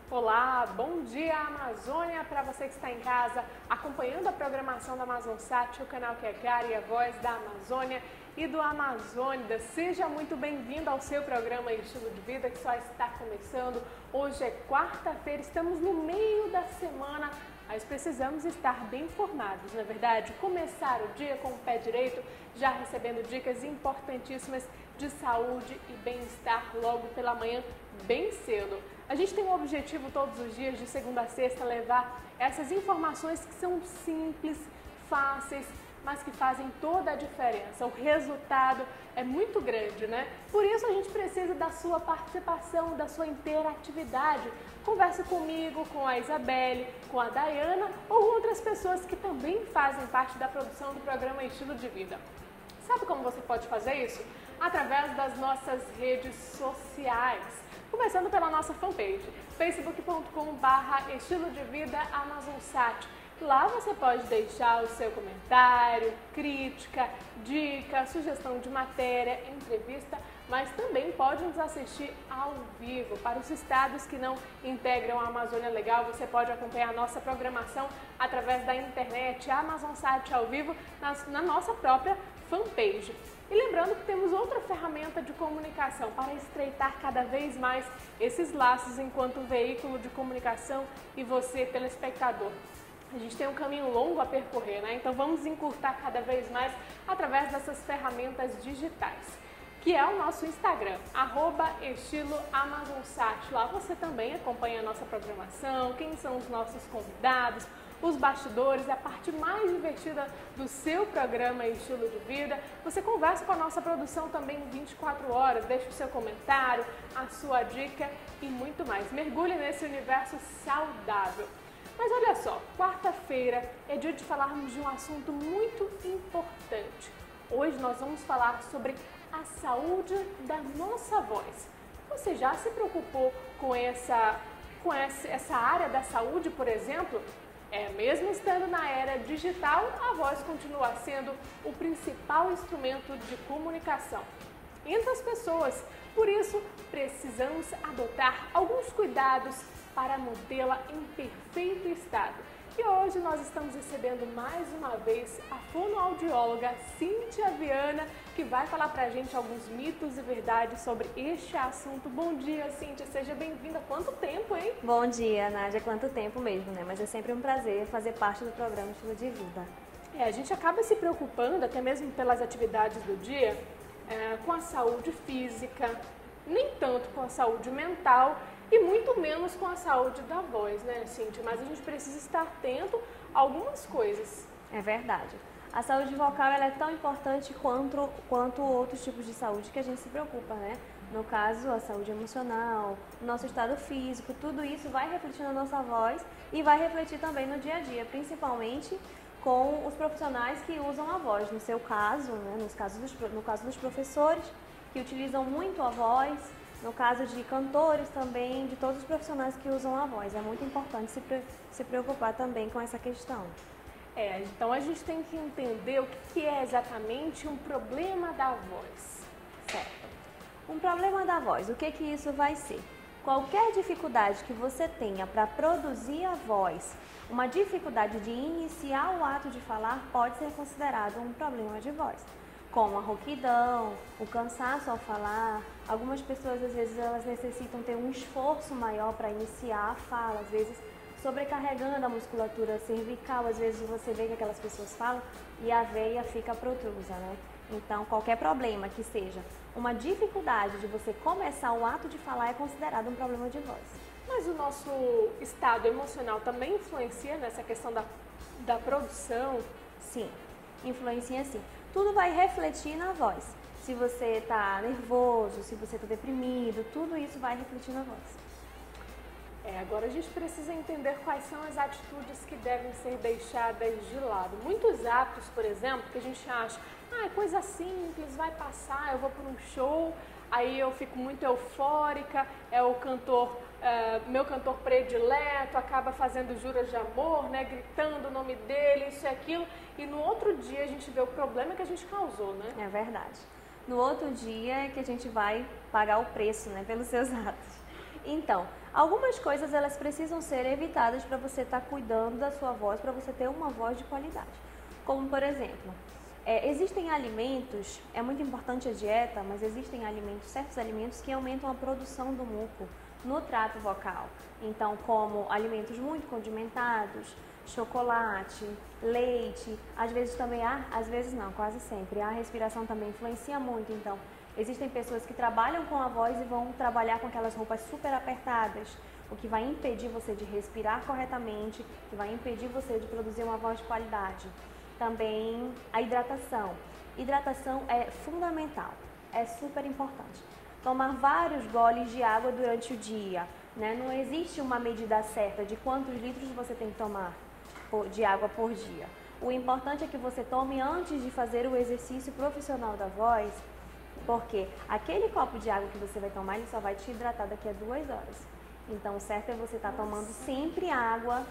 Olá, bom dia Amazônia para você que está em casa acompanhando a programação da Amazonsat, o canal que é cara e a voz da Amazônia e do Amazônida. Seja muito bem-vindo ao seu programa Estilo de Vida que só está começando. Hoje é quarta-feira, estamos no meio da semana, mas precisamos estar bem informados, não é verdade? Começar o dia com o pé direito, já recebendo dicas importantíssimas de saúde e bem-estar logo pela manhã, bem cedo. A gente tem um objetivo todos os dias, de segunda a sexta, levar essas informações que são simples, fáceis, mas que fazem toda a diferença. O resultado é muito grande, né? Por isso a gente precisa da sua participação, da sua interatividade. Converse comigo, com a Isabelle, com a Dayana ou outras pessoas que também fazem parte da produção do programa Estilo de Vida. Sabe como você pode fazer isso? Através das nossas redes sociais. Começando pela nossa fanpage, facebook.com/estilo de vida Amazonsat. Lá você pode deixar o seu comentário, crítica, dica, sugestão de matéria, entrevista, mas também pode nos assistir ao vivo. Para os estados que não integram a Amazônia Legal, você pode acompanhar a nossa programação através da internet, Amazonsat ao vivo, na nossa própria fanpage. E lembrando que temos outra ferramenta de comunicação para estreitar cada vez mais esses laços enquanto veículo de comunicação e você, telespectador. A gente tem um caminho longo a percorrer, né? Então vamos encurtar cada vez mais através dessas ferramentas digitais, que é o nosso Instagram, @estiloamazonsat. Lá você também acompanha a nossa programação, quem são os nossos convidados, os bastidores, a parte mais divertida do seu programa Estilo de Vida. Você conversa com a nossa produção também 24 horas, deixa o seu comentário, a sua dica e muito mais. Mergulhe nesse universo saudável. Mas olha só, quarta-feira é dia de falarmos de um assunto muito importante. Hoje nós vamos falar sobre a saúde da nossa voz. Você já se preocupou com essa área da saúde, por exemplo? Mesmo estando na era digital, a voz continua sendo o principal instrumento de comunicação entre as pessoas. Por isso, precisamos adotar alguns cuidados para mantê-la em perfeito estado. E hoje nós estamos recebendo mais uma vez a fonoaudióloga Cíntia Viana, que vai falar pra gente alguns mitos e verdades sobre este assunto. Bom dia, Cíntia, seja bem-vinda. Quanto tempo, hein? Bom dia, Nádia. Quanto tempo mesmo, né? Mas é sempre um prazer fazer parte do programa Estilo de Vida. A gente acaba se preocupando, até mesmo pelas atividades do dia, com a saúde física, nem tanto com a saúde mental e muito menos com a saúde da voz, né, Cíntia? Mas a gente precisa estar atento a algumas coisas. É verdade. A saúde vocal ela é tão importante quanto outros tipos de saúde que a gente se preocupa, né? No caso, a saúde emocional, o nosso estado físico, tudo isso vai refletir na nossa voz e vai refletir também no dia a dia, principalmente com os profissionais que usam a voz. No seu caso, né, no caso dos professores, que utilizam muito a voz, no caso de cantores também, de todos os profissionais que usam a voz. É muito importante se preocupar também com essa questão. Então a gente tem que entender o que é exatamente um problema da voz. Certo. Um problema da voz, o que isso vai ser? Qualquer dificuldade que você tenha para produzir a voz, uma dificuldade de iniciar o ato de falar, pode ser considerado um problema de voz. Como a rouquidão, o cansaço ao falar. Algumas pessoas, às vezes, elas necessitam ter um esforço maior para iniciar a fala, às vezes sobrecarregando a musculatura cervical. Às vezes você vê que aquelas pessoas falam e a veia fica protrusa, né? Então, qualquer problema que seja uma dificuldade de você começar o ato de falar é considerado um problema de voz. Mas o nosso estado emocional também influencia nessa questão da produção? Sim, influencia sim. Tudo vai refletir na voz. Se você está nervoso, se você está deprimido, tudo isso vai refletir na voz. Agora a gente precisa entender quais são as atitudes que devem ser deixadas de lado. Muitos hábitos, por exemplo, que a gente acha, é coisa simples, vai passar, eu vou para um show, aí eu fico muito eufórica, é o cantor meu cantor predileto, acaba fazendo juras de amor, né, gritando o nome dele, isso e aquilo, e no outro dia a gente vê o problema que a gente causou, né? É verdade. No outro dia é que a gente vai pagar o preço, né, pelos seus atos. Então, algumas coisas elas precisam ser evitadas para você estar cuidando da sua voz, para você ter uma voz de qualidade. Como, por exemplo, existem alimentos, é muito importante a dieta, mas existem alimentos, certos alimentos que aumentam a produção do muco no trato vocal. Então, como alimentos muito condimentados, chocolate, leite, às vezes também às vezes não, quase sempre. A respiração também influencia muito, então existem pessoas que trabalham com a voz e vão trabalhar com aquelas roupas super apertadas, o que vai impedir você de respirar corretamente, que vai impedir você de produzir uma voz de qualidade. Também a hidratação. Hidratação é fundamental, é super importante. Tomar vários goles de água durante o dia, né? Não existe uma medida certa de quantos litros você tem que tomar de água por dia. O importante é que você tome antes de fazer o exercício profissional da voz, porque aquele copo de água que você vai tomar, ele só vai te hidratar daqui a 2 horas. Então, o certo é você estar tomando sempre água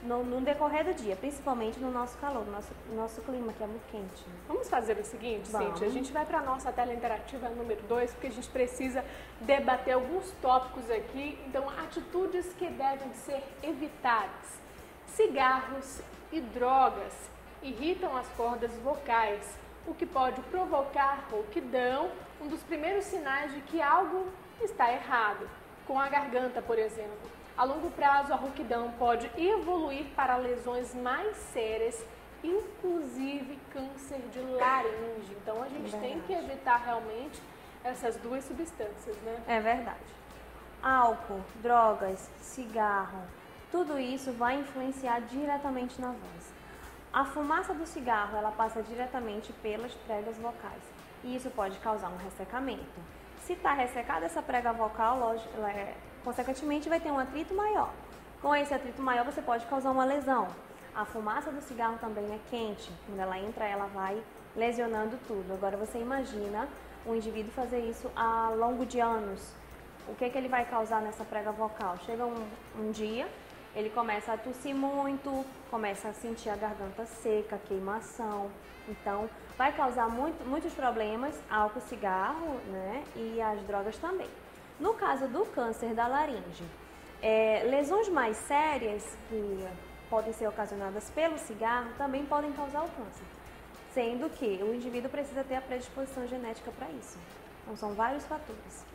no decorrer do dia, principalmente no nosso calor, no nosso clima, que é muito quente. Vamos fazer o seguinte, Cíntia, a gente vai para a nossa tela interativa número 2, porque a gente precisa debater alguns tópicos aqui. Então, atitudes que devem ser evitadas. Cigarros e drogas irritam as cordas vocais, o que pode provocar rouquidão, um dos primeiros sinais de que algo está errado. Com a garganta, por exemplo. A longo prazo, a rouquidão pode evoluir para lesões mais sérias, inclusive câncer de laringe. Então, a gente tem que evitar realmente essas duas substâncias, né? É verdade. Álcool, drogas, cigarro, tudo isso vai influenciar diretamente na voz. A fumaça do cigarro, ela passa diretamente pelas pregas vocais e isso pode causar um ressecamento. Se está ressecada essa prega vocal, consequentemente vai ter um atrito maior. Com esse atrito maior você pode causar uma lesão. A fumaça do cigarro também é quente. Quando ela entra, ela vai lesionando tudo. Agora você imagina um indivíduo fazer isso ao longo de anos. O que ele vai causar nessa prega vocal? Chega um dia, ele começa a tossir muito, começa a sentir a garganta seca, queimação. Então, vai causar muitos problemas, álcool, cigarro, né? E as drogas também. No caso do câncer da laringe, lesões mais sérias que podem ser ocasionadas pelo cigarro também podem causar o câncer, sendo que o indivíduo precisa ter a predisposição genética para isso. Então, são vários fatores.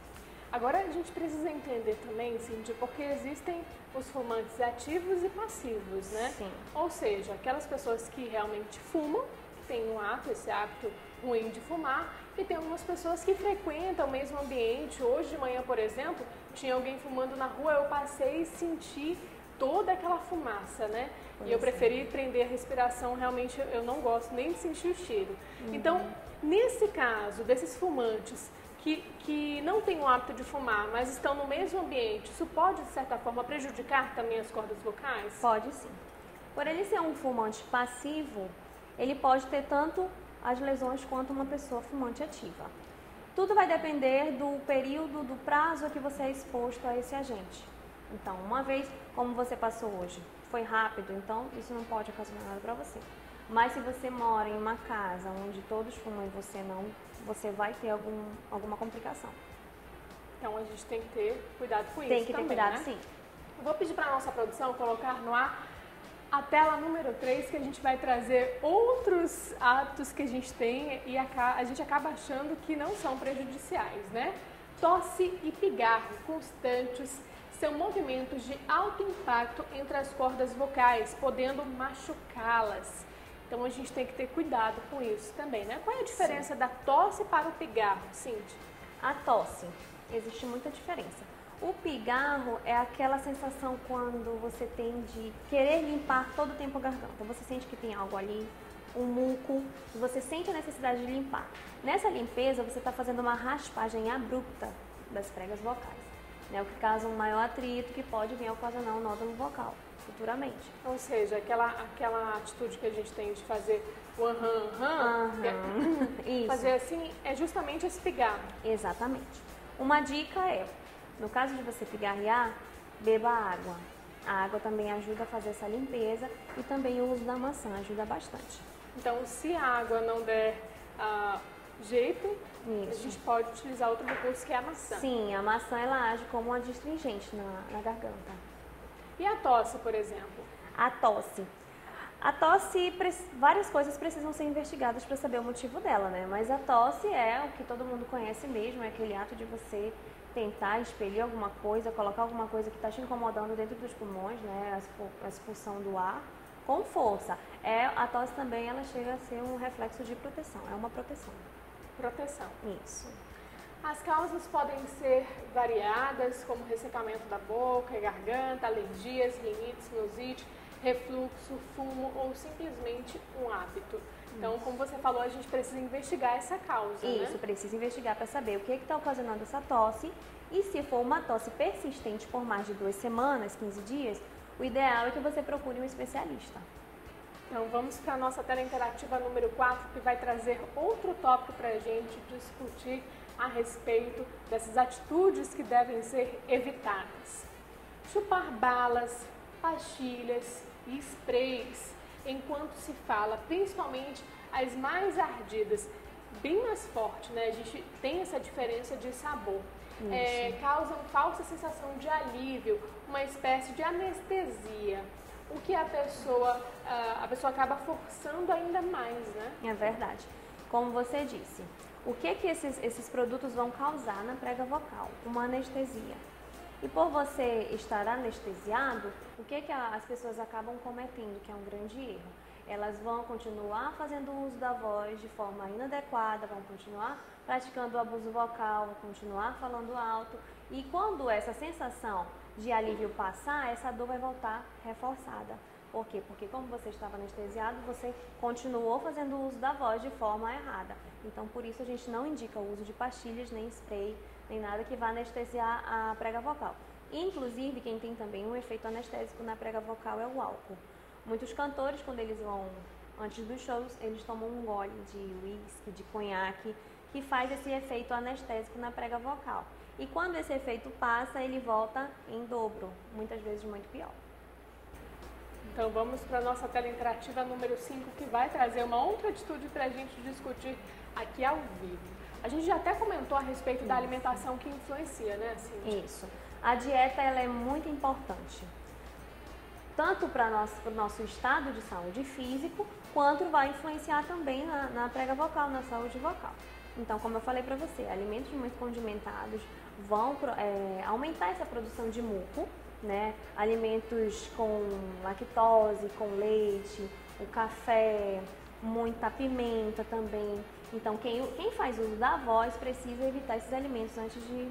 Agora, a gente precisa entender também, Cindy, porque existem os fumantes ativos e passivos, né? Sim. Ou seja, aquelas pessoas que realmente fumam, tem esse hábito ruim de fumar, e tem algumas pessoas que frequentam o mesmo ambiente. Hoje de manhã, por exemplo, tinha alguém fumando na rua, eu passei e senti toda aquela fumaça, né? E eu preferi prender a respiração, realmente eu não gosto nem de sentir o cheiro. Então, nesse caso, desses fumantes que não têm o hábito de fumar, mas estão no mesmo ambiente, isso pode, de certa forma, prejudicar também as cordas vocais? Pode sim. Por ele ser um fumante passivo, ele pode ter tanto as lesões quanto uma pessoa fumante ativa. Tudo vai depender do período, do prazo que você é exposto a esse agente. Então, uma vez, como você passou hoje, foi rápido, então isso não pode ocasionar nada para você. Mas se você mora em uma casa onde todos fumam e você não, você vai ter alguma complicação. Então, a gente tem que ter cuidado com isso também, Tem que ter cuidado, né? sim. Eu vou pedir para a nossa produção colocar no ar a tela número 3, que a gente vai trazer outros atos que a gente tem e a gente acaba achando que não são prejudiciais, né? Tosse e pigarro constantes são movimentos de alto impacto entre as cordas vocais, podendo machucá-las. Então, a gente tem que ter cuidado com isso também, né? Qual é a diferença da tosse para o pigarro, Cindy? A tosse, existe muita diferença. O pigarro é aquela sensação quando você tem de querer limpar todo o tempo a garganta. Você sente que tem algo ali, um muco, e você sente a necessidade de limpar. Nessa limpeza, você está fazendo uma raspagem abrupta das pregas vocais, né? O que causa um maior atrito que pode vir a ocasionar um nódulo vocal futuramente. Ou seja, aquela atitude que a gente tem de fazer o fazer assim, é justamente esse pigarro. Exatamente. Uma dica é, no caso de você pigarrear, beba água. A água também ajuda a fazer essa limpeza e também o uso da maçã ajuda bastante. Então, se a água não der jeito, Isso. a gente pode utilizar outro recurso que é a maçã. Sim, a maçã ela age como um adstringente na garganta. E a tosse, por exemplo? A tosse. A tosse, várias coisas precisam ser investigadas para saber o motivo dela, né? Mas a tosse é o que todo mundo conhece mesmo, é aquele ato de você tentar expelir alguma coisa, colocar alguma coisa que está te incomodando dentro dos pulmões, né? A expulsão do ar com força. A tosse também ela chega a ser um reflexo de proteção, é uma proteção. Proteção. Isso. As causas podem ser variadas, como ressecamento da boca e garganta, alergias, rinite, sinusite, refluxo, fumo ou simplesmente um hábito. Então, como você falou, a gente precisa investigar essa causa, Isso, né? precisa investigar para saber o que está ocasionando essa tosse e se for uma tosse persistente por mais de 2 semanas, 15 dias, o ideal é que você procure um especialista. Então, vamos para a nossa tela interativa número 4, que vai trazer outro tópico para a gente discutir a respeito dessas atitudes que devem ser evitadas. Chupar balas, pastilhas e sprays enquanto se fala, principalmente as mais ardidas, bem mais forte, né? A gente tem essa diferença de sabor. Causam falsa sensação de alívio, uma espécie de anestesia, o que a pessoa acaba forçando ainda mais, né? É verdade. Como você disse, o que esses produtos vão causar na prega vocal? Uma anestesia. E por você estar anestesiado, o que as pessoas acabam cometendo, que é um grande erro? Elas vão continuar fazendo uso da voz de forma inadequada, vão continuar praticando o abuso vocal, vão continuar falando alto. E quando essa sensação de alívio passar, essa dor vai voltar reforçada. Por quê? Porque como você estava anestesiado, você continuou fazendo uso da voz de forma errada. Então, por isso a gente não indica o uso de pastilhas, nem spray, nem nada que vá anestesiar a prega vocal. Inclusive, quem tem também um efeito anestésico na prega vocal é o álcool. Muitos cantores, quando eles vão, antes dos shows, eles tomam um gole de uísque, de conhaque, que faz esse efeito anestésico na prega vocal. E quando esse efeito passa, ele volta em dobro, muitas vezes muito pior. Então vamos para a nossa tela interativa número 5, que vai trazer uma outra atitude para a gente discutir aqui ao vivo. A gente já até comentou a respeito da alimentação que influencia, né, Cíntia? Isso. A dieta ela é muito importante, tanto para o nosso estado de saúde físico, quanto vai influenciar também na prega vocal, na saúde vocal. Então, como eu falei para você, alimentos muito condimentados vão aumentar essa produção de muco, né? Alimentos com lactose, com leite, o café, muita pimenta também. Então, quem faz uso da voz precisa evitar esses alimentos antes de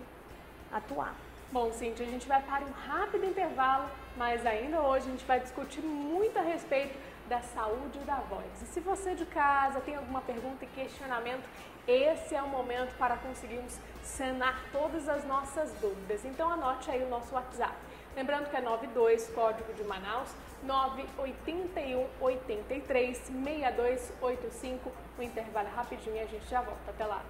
atuar. Bom, Cíntia, a gente vai para um rápido intervalo, mas ainda hoje a gente vai discutir muito a respeito da saúde da voz. E se você de casa tem alguma pergunta e questionamento, esse é o momento para conseguirmos sanar todas as nossas dúvidas. Então anote aí o nosso WhatsApp. Lembrando que é 92, código de Manaus, 981 83 6285. O intervalo é rapidinho e a gente já volta. Até lá.